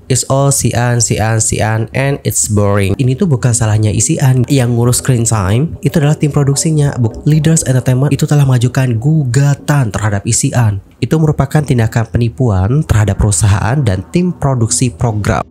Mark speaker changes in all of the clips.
Speaker 1: It's all Xian, and it's boring. Ini tuh bukan salahnya Xian. Yang ngurus screen time itu adalah tim produksinya. Leaders Entertainment itu telah mengajukan gugatan terhadap Xian. Itu merupakan tindakan penipuan terhadap perusahaan dan tim produksi program.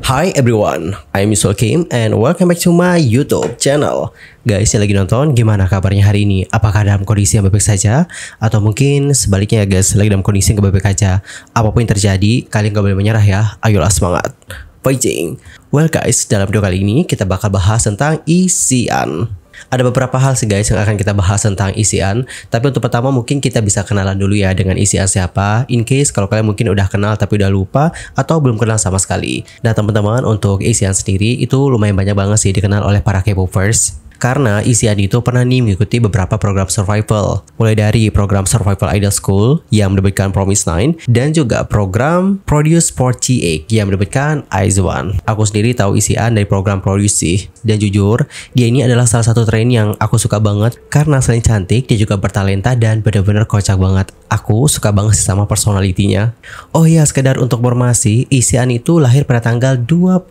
Speaker 1: Hi everyone, I'm Yusul Kim and welcome back to my YouTube channel. Guys yang lagi nonton, gimana kabarnya hari ini? Apakah dalam kondisi yang baik-baik saja? Atau mungkin sebaliknya ya guys, lagi dalam kondisi yang baik-baik aja? Apapun yang terjadi, kalian gak boleh menyerah ya. Ayolah semangat, fighting. Well guys, dalam video kali ini kita bakal bahas tentang Xian. Ada beberapa hal sih guys yang akan kita bahas tentang Xian. Tapi untuk pertama mungkin kita bisa kenalan dulu ya dengan Xian siapa. In case kalau kalian mungkin udah kenal tapi udah lupa atau belum kenal sama sekali. Nah teman-teman, untuk Xian sendiri itu lumayan banyak banget sih dikenal oleh para K-popers. Karena Xian itu pernah nih mengikuti beberapa program survival. Mulai dari program Survival Idol School yang mendapatkan Promise 9 dan juga program Produce 48 yang mendapatkan IZ*ONE. Aku sendiri tahu Xian dari program Produce sih. Dan jujur, dia ini adalah salah satu train yang aku suka banget karena selain cantik, dia juga bertalenta dan benar-benar kocak banget. Aku suka banget sih sama personalitinya. Oh iya, sekedar untuk informasi, Xian itu lahir pada tanggal 25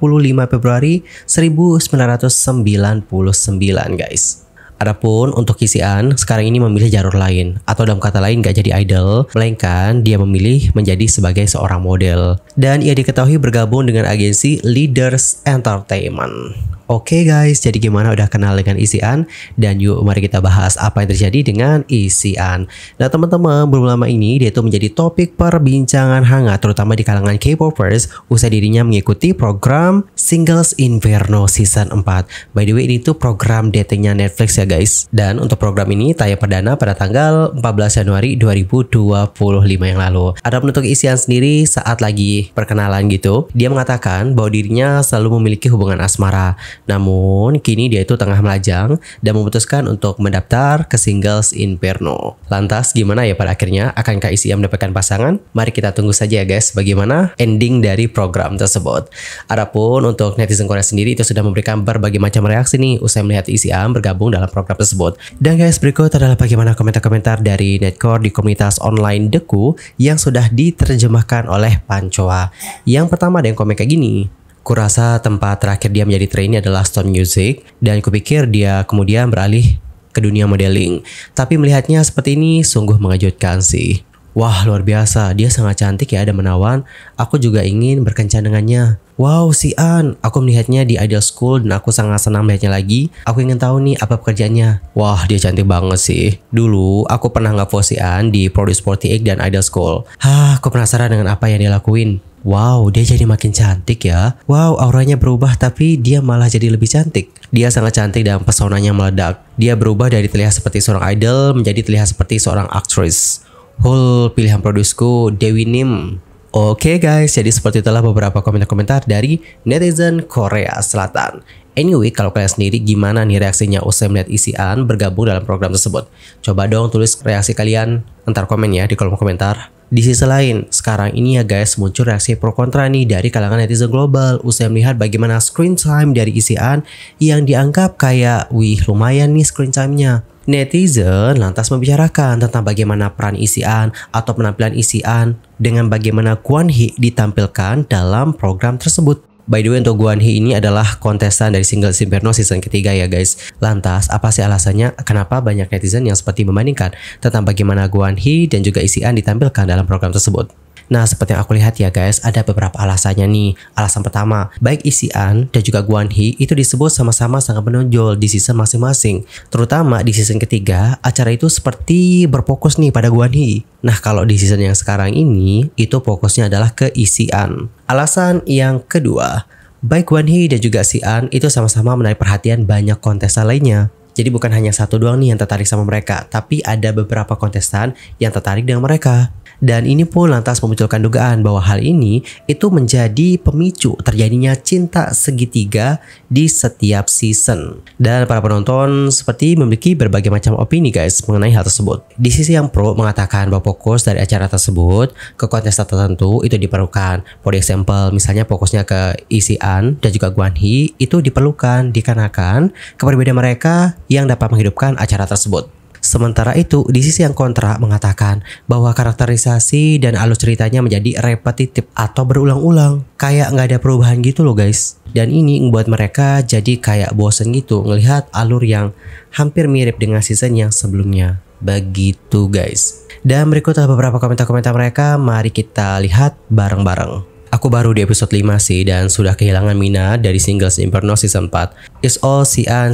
Speaker 1: Februari 1999 guys. Adapun untuk Xian sekarang ini memilih jalur lain, atau dalam kata lain gak jadi idol, melainkan dia memilih menjadi sebagai seorang model. Dan ia diketahui bergabung dengan agensi Leaders Entertainment. Oke guys, jadi gimana udah kenal dengan Xian? Dan yuk mari kita bahas apa yang terjadi dengan Xian. Nah teman-teman, belum lama ini dia tuh menjadi topik perbincangan hangat terutama di kalangan K-popers usai dirinya mengikuti program Singles Inferno Season 4. By the way, ini tuh program datingnya Netflix ya guys. Dan untuk program ini tayang perdana pada tanggal 14 Januari 2025 yang lalu. Adapun untuk Xian sendiri saat lagi perkenalan gitu, dia mengatakan bahwa dirinya selalu memiliki hubungan asmara. Namun kini dia itu tengah melajang dan memutuskan untuk mendaftar ke Singles Inferno. Lantas gimana ya pada akhirnya? Akankah Xian mendapatkan pasangan? Mari kita tunggu saja ya guys bagaimana ending dari program tersebut. Adapun untuk netizen Korea sendiri itu sudah memberikan berbagai macam reaksi nih usai melihat Xian bergabung dalam program tersebut. Dan guys, berikut adalah bagaimana komentar-komentar dari netcore di komunitas online Deku yang sudah diterjemahkan oleh Pancoa. Yang pertama ada yang komen kayak gini. Kurasa tempat terakhir dia menjadi trainee adalah Stone Music dan kupikir dia kemudian beralih ke dunia modeling. Tapi melihatnya seperti ini sungguh mengejutkan sih. Wah, luar biasa, dia sangat cantik ya dan menawan. Aku juga ingin berkencan dengannya. Wow, Xian, aku melihatnya di Idol School dan aku sangat senang melihatnya lagi. Aku ingin tahu nih apa pekerjaannya. Wah, dia cantik banget sih. Dulu aku pernah nge-post Xian di Produce 48 dan Idol School. Aku penasaran dengan apa yang dia lakuin. Wow, dia jadi makin cantik ya. Wow, auranya berubah tapi dia malah jadi lebih cantik. Dia sangat cantik dan pesonanya meledak. Dia berubah dari terlihat seperti seorang idol menjadi terlihat seperti seorang aktris. Pilihan produsku Dewi Nim. Oke guys, jadi seperti itulah beberapa komentar-komentar dari netizen Korea Selatan. Anyway, kalau kalian sendiri gimana nih reaksinya usai melihat Xian bergabung dalam program tersebut? Coba dong tulis reaksi kalian, entar komen ya di kolom komentar. Di sisi lain, sekarang ini ya guys muncul reaksi pro kontra nih dari kalangan netizen global usai melihat bagaimana screen time dari Xian yang dianggap kayak wih lumayan nih screen time-nya. Netizen lantas membicarakan tentang bagaimana peran Xian atau penampilan Xian dengan bagaimana Kwon Hee ditampilkan dalam program tersebut. By the way, untuk Kwon Hee ini adalah kontestan dari Singles Inferno season ketiga ya guys. Lantas, apa sih alasannya kenapa banyak netizen yang seperti membandingkan tentang bagaimana Kwon Hee dan juga Xian ditampilkan dalam program tersebut? Nah, seperti yang aku lihat ya guys, ada beberapa alasannya nih. Alasan pertama, baik Xian dan juga Kwon Hee itu disebut sama-sama sangat menonjol di season masing-masing. Terutama di season ketiga, acara itu seperti berfokus nih pada Kwon Hee. Nah, kalau di season yang sekarang ini, itu fokusnya adalah ke Xian. Alasan yang kedua, baik Kwon Hee dan juga Xian itu sama-sama menarik perhatian banyak kontestan lainnya. Jadi bukan hanya satu doang nih yang tertarik sama mereka, tapi ada beberapa kontestan yang tertarik dengan mereka. Dan ini pun lantas memunculkan dugaan bahwa hal ini itu menjadi pemicu terjadinya cinta segitiga di setiap season. Dan para penonton seperti memiliki berbagai macam opini guys mengenai hal tersebut. Di sisi yang pro mengatakan bahwa fokus dari acara tersebut ke kontestan tertentu itu diperlukan. For example, misalnya fokusnya ke Xian dan juga Kwon Hee itu diperlukan dikarenakan keberbedaan mereka yang dapat menghidupkan acara tersebut. Sementara itu, di sisi yang kontra mengatakan bahwa karakterisasi dan alur ceritanya menjadi repetitif atau berulang-ulang. Kayak nggak ada perubahan gitu loh guys. Dan ini membuat mereka jadi kayak bosen gitu ngelihat alur yang hampir mirip dengan season yang sebelumnya. Begitu guys. Dan berikut adalah beberapa komentar-komentar mereka. Mari kita lihat bareng-bareng. Aku baru di episode 5 sih dan sudah kehilangan minat dari Singles Inferno season 4. It's all Xian,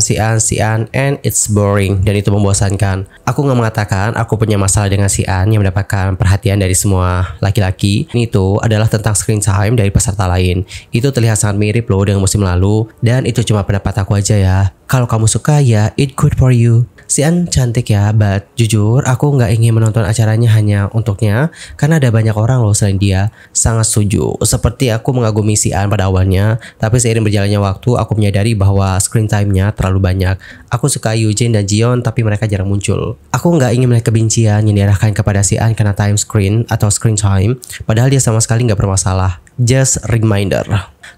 Speaker 1: and it's boring dan itu membosankan. Aku nggak mengatakan aku punya masalah dengan Xian yang mendapatkan perhatian dari semua laki-laki. Itu adalah tentang screen time dari peserta lain. Itu terlihat sangat mirip loh dengan musim lalu dan itu cuma pendapat aku aja ya. Kalau kamu suka ya, it good for you. Xian cantik ya, but jujur aku nggak ingin menonton acaranya hanya untuknya karena ada banyak orang loh selain dia. Sangat setuju. Seperti aku mengagumi Xian pada awalnya, tapi seiring berjalannya waktu aku menyadari bahwa screen time-nya terlalu banyak. Aku suka Eugene dan Jion tapi mereka jarang muncul. Aku nggak ingin melihat kebencian yang diarahkan kepada Xian karena time screen atau screen time, padahal dia sama sekali nggak bermasalah. Just reminder.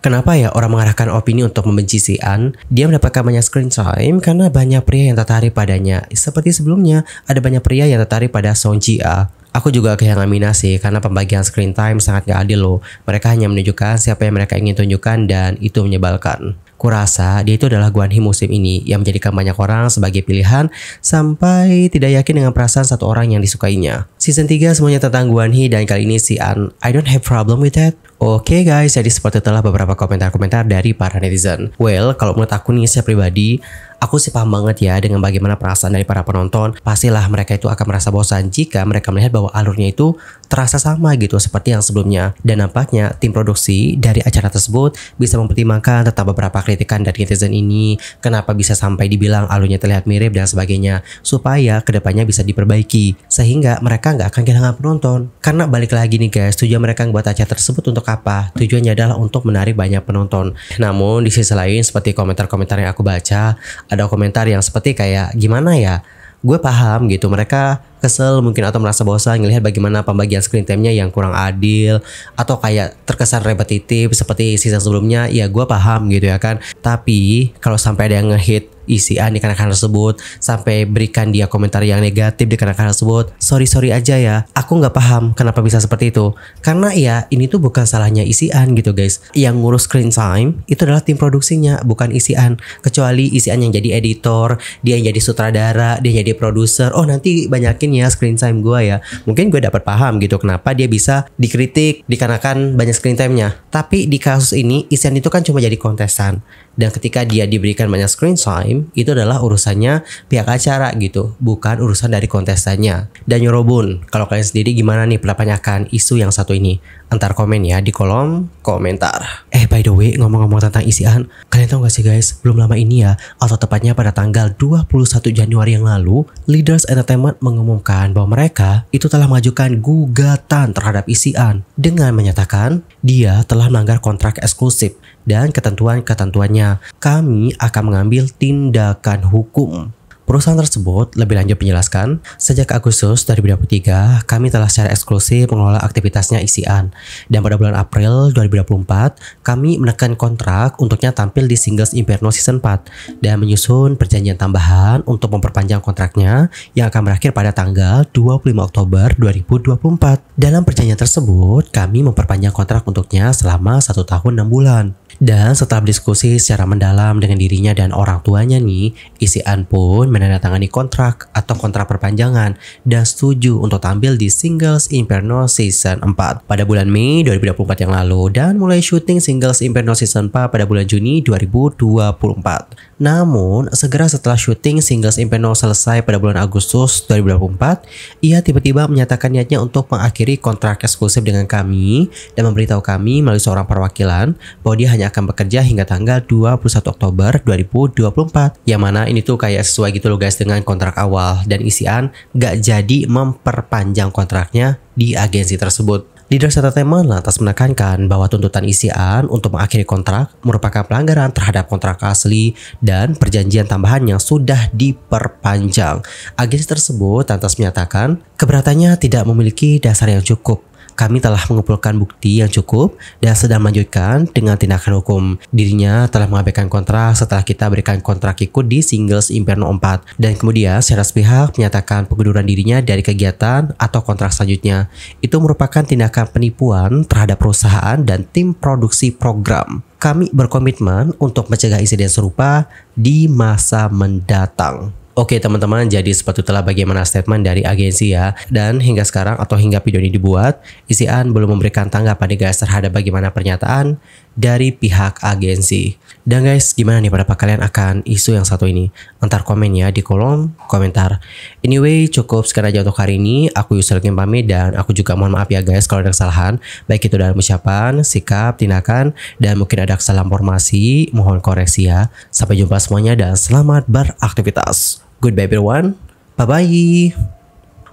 Speaker 1: Kenapa ya orang mengarahkan opini untuk membenci Xian? Dia mendapatkan banyak screen time karena banyak pria yang tertarik padanya. Seperti sebelumnya, ada banyak pria yang tertarik pada Song Ji-a. Aku juga kehilangan minat sih karena pembagian screen time sangat gak adil loh. Mereka hanya menunjukkan siapa yang mereka ingin tunjukkan dan itu menyebalkan. Kurasa dia itu adalah Guan Hee musim ini yang menjadikan banyak orang sebagai pilihan sampai tidak yakin dengan perasaan satu orang yang disukainya. Season 3 semuanya tentang Guan Hee dan kali ini Xian. I don't have problem with that. Oke guys, jadi seperti itulah beberapa komentar-komentar dari para netizen. Well, kalau menurut aku nih, saya pribadi, aku sih paham banget ya dengan bagaimana perasaan dari para penonton. Pastilah mereka itu akan merasa bosan jika mereka melihat bahwa alurnya itu terasa sama gitu seperti yang sebelumnya. Dan nampaknya tim produksi dari acara tersebut bisa mempertimbangkan tentang beberapa kritikan dari netizen ini. Kenapa bisa sampai dibilang alurnya terlihat mirip dan sebagainya. Supaya kedepannya bisa diperbaiki. Sehingga mereka nggak akan kehilangan penonton. Karena balik lagi nih guys, tujuan mereka membuat acara tersebut untuk apa? Tujuannya adalah untuk menarik banyak penonton. Namun di sisi lain seperti komentar-komentar yang aku baca, ada komentar yang seperti kayak gimana ya? Gue paham gitu, mereka kesel mungkin atau merasa bosan ngelihat bagaimana pembagian screen time-nya yang kurang adil atau kayak terkesan repetitif seperti season sebelumnya. Ya gue paham gitu ya kan. Tapi kalau sampai ada yang ngehit Xian di kanal tersebut, sampai berikan dia komentar yang negatif di kanal tersebut, sorry aja ya, aku nggak paham kenapa bisa seperti itu. Karena ya ini tuh bukan salahnya Xian gitu guys. Yang ngurus screen time itu adalah tim produksinya, bukan Xian. Kecuali Xian yang jadi editor, dia yang jadi sutradara, dia jadi produser. Oh nanti banyakin ya screen time gue ya. Mungkin gue dapat paham gitu kenapa dia bisa dikritik dikarenakan banyak screen time-nya. Tapi di kasus ini Xian itu kan cuma jadi kontestan. Dan ketika dia diberikan banyak screen time, itu adalah urusannya pihak acara gitu, bukan urusan dari kontestannya. Dan Yorobun, kalau kalian sendiri gimana nih pendapatnya akan isu yang satu ini? Antar komen ya di kolom komentar. By the way, ngomong-ngomong tentang Xian, kalian tahu gak sih guys, belum lama ini ya, atau tepatnya pada tanggal 21 Januari yang lalu, Leaders Entertainment mengumumkan bahwa mereka itu telah mengajukan gugatan terhadap Xian dengan menyatakan dia telah melanggar kontrak eksklusif dan ketentuan-ketentuannya. Kami akan mengambil tindakan hukum. Perusahaan tersebut lebih lanjut menjelaskan, sejak Agustus 2023, kami telah secara eksklusif mengelola aktivitasnya Xian. Dan pada bulan April 2024, kami menekan kontrak untuknya tampil di Singles Inferno Season 4 dan menyusun perjanjian tambahan untuk memperpanjang kontraknya yang akan berakhir pada tanggal 25 Oktober 2024. Dalam perjanjian tersebut, kami memperpanjang kontrak untuknya selama 1 tahun 6 bulan. Dan setelah berdiskusi secara mendalam dengan dirinya dan orang tuanya nih, Xian pun menandatangani kontrak atau kontrak perpanjangan dan setuju untuk tampil di Singles Inferno Season 4 pada bulan Mei 2024 yang lalu dan mulai syuting Singles Inferno Season 4 pada bulan Juni 2024. Namun, segera setelah syuting Singles Inferno selesai pada bulan Agustus 2024, ia tiba-tiba menyatakan niatnya untuk mengakhiri kontrak eksklusif dengan kami dan memberitahu kami melalui seorang perwakilan bahwa dia hanya akan bekerja hingga tanggal 21 Oktober 2024. Yang mana ini tuh kayak sesuai gitu loh guys dengan kontrak awal dan Xian gak jadi memperpanjang kontraknya di agensi tersebut. Leaders Entertainment lantas menekankan bahwa tuntutan Xian untuk mengakhiri kontrak merupakan pelanggaran terhadap kontrak asli dan perjanjian tambahan yang sudah diperpanjang. Agensi tersebut lantas menyatakan keberatannya tidak memiliki dasar yang cukup. kami telah mengumpulkan bukti yang cukup dan sedang melanjutkan dengan tindakan hukum. Dirinya telah mengabaikan kontrak setelah kita berikan kontrak ikut di Singles Inferno 4 dan kemudian secara sepihak menyatakan pengunduran dirinya dari kegiatan atau kontrak selanjutnya. Itu merupakan tindakan penipuan terhadap perusahaan dan tim produksi program. Kami berkomitmen untuk mencegah insiden serupa di masa mendatang. Oke teman-teman, jadi seperti itulah bagaimana statement dari agensi ya. Dan hingga sekarang atau hingga video ini dibuat, Isian belum memberikan tanggapan nih guys terhadap bagaimana pernyataan dari pihak agensi. Dan guys, gimana nih pendapat kalian akan isu yang satu ini? Antar komen ya di kolom komentar. Anyway, cukup sekian aja untuk hari ini. Aku Yusel Kim pamit dan aku juga mohon maaf ya guys kalau ada kesalahan. Baik itu dalam ucapan, sikap, tindakan, dan mungkin ada kesalahan formasi. Mohon koreksi ya. Sampai jumpa semuanya dan selamat beraktivitas. Goodbye everyone. Bye-bye.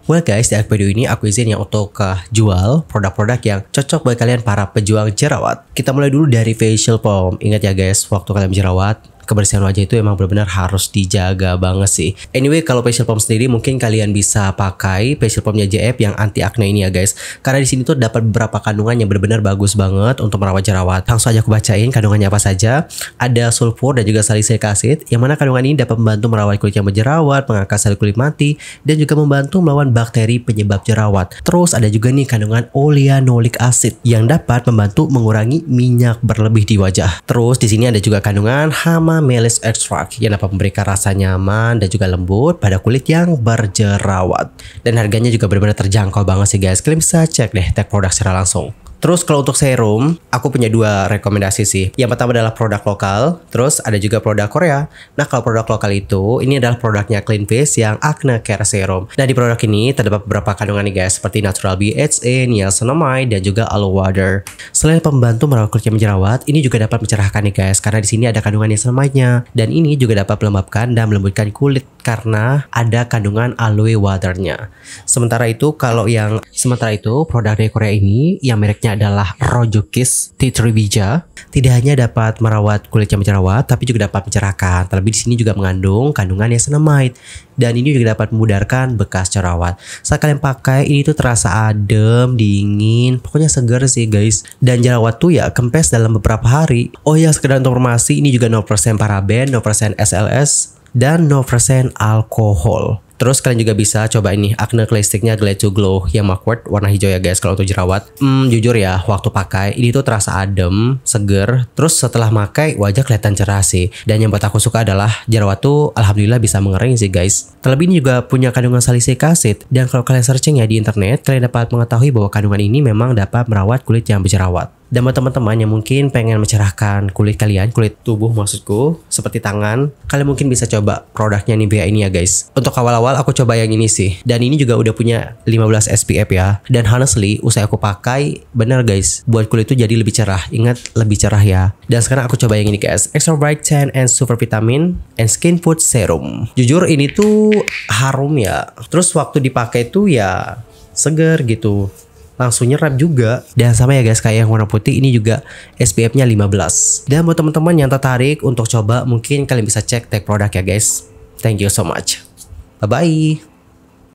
Speaker 1: Well guys, di akhir video ini aku izin yang untuk jual produk-produk yang cocok buat kalian para pejuang jerawat. Kita mulai dulu dari facial foam. Ingat ya guys, waktu kalian jerawat, kebersihan wajah itu emang benar-benar harus dijaga banget sih. Anyway, kalau facial foam sendiri mungkin kalian bisa pakai facial foamnya JF yang anti acne ini ya guys. Karena di sini tuh dapat beberapa kandungan yang benar-benar bagus banget untuk merawat jerawat. Langsung aja aku bacain kandungannya apa saja. Ada sulfur dan juga salicylic acid, yang mana kandungan ini dapat membantu merawat kulit yang berjerawat, mengangkat sel kulit mati, dan juga membantu melawan bakteri penyebab jerawat. Terus ada juga nih kandungan oleanolic acid yang dapat membantu mengurangi minyak berlebih di wajah. Terus di sini ada juga kandungan hama melis extract yang dapat memberikan rasa nyaman dan juga lembut pada kulit yang berjerawat. Dan harganya juga benar-benar terjangkau banget sih guys. Kalian bisa cek deh tag produk secara langsung. Terus kalau untuk serum, aku punya dua rekomendasi sih. Yang pertama adalah produk lokal, terus ada juga produk Korea. Nah kalau produk lokal itu, ini adalah produknya Clean Face yang Acne Care Serum. Nah di produk ini terdapat beberapa kandungan nih guys, seperti Natural BHA, Niacinamide, dan juga Aloe Water. Selain pembantu merawat kulit yang menjerawat, ini juga dapat mencerahkan nih guys, karena di sini ada kandungan Niacinamide-nya. Dan ini juga dapat melembabkan dan melembutkan kulit karena ada kandungan Aloe Water-nya. Sementara itu produk dari Korea ini yang mereknya adalah Rojukis Tea Tree Bija, tidak hanya dapat merawat kulit yang berjerawat tapi juga dapat mencerahkan. Terlebih di sini juga mengandung kandungan niacinamide dan ini juga dapat memudarkan bekas jerawat. Saat kalian pakai ini tuh terasa adem, dingin, pokoknya segar sih guys. Dan jerawat tuh ya kempes dalam beberapa hari. Oh ya, sekedar informasi, ini juga 0% paraben, 0% SLS, dan 0% alkohol. Terus kalian juga bisa coba ini Acne Clay Stick-nya Glade to Glow yang Marquardt warna hijau ya guys kalau untuk jerawat. Jujur ya, waktu pakai ini tuh terasa adem, seger. Terus setelah pakai wajah kelihatan cerah sih. Dan yang buat aku suka adalah jerawat tuh alhamdulillah bisa mengering sih guys. Terlebih ini juga punya kandungan salicylic acid. Dan kalau kalian searching ya di internet, kalian dapat mengetahui bahwa kandungan ini memang dapat merawat kulit yang berjerawat. Dan buat teman-teman yang mungkin pengen mencerahkan kulit kalian, kulit tubuh maksudku, seperti tangan, kalian mungkin bisa coba produknya Nivea ini ya guys. Untuk awal-awal aku coba yang ini sih, dan ini juga udah punya 15 SPF ya. Dan honestly, usai aku pakai, bener guys, buat kulit itu jadi lebih cerah. Ingat, lebih cerah ya. Dan sekarang aku coba yang ini guys, Extra Bright Tan and Super Vitamin and Skin Food Serum. Jujur ini tuh harum ya. Terus waktu dipakai tuh ya seger gitu, langsung nyerap juga. Dan sama ya guys, kayak yang warna putih ini juga SPF-nya 15. Dan buat teman-teman yang tertarik untuk coba, mungkin kalian bisa cek tag produk ya guys. Thank you so much. Bye bye.